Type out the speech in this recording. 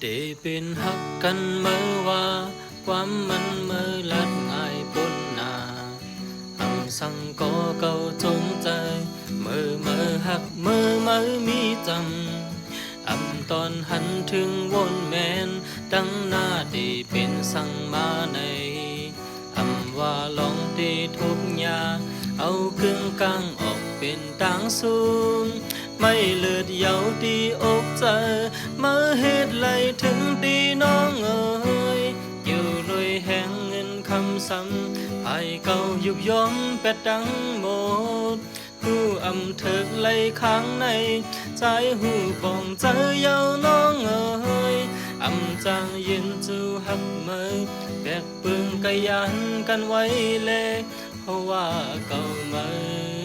ได้เป็นฮักกันเมื่อว่าความมันเมื่อลัดอายปนนาอำสั่งก็เก่าจงใจเมื่อฮักเมื่อมีจำตอนหันถึงวนแมนดังหน้าได้เป็นสั่งมาในว่าลองได้ทุกยาเอากึ่งกลางออกเป็นต่างสูงไม่เลือดเยาดีอกใจมาเหตุไหลถึงตีน้องเอ๋ยอยู่รวยแห่งเงินคำซ้ำภายเก่ายุบย่อมแปดดังหมดผู้เถิกไหลข้างในใจหูปองใจเยาน้องเอ๋ยจางยินจูหักเมยแบกปึงกะยันกันไว้เลยเพราะว่าเก่าเมย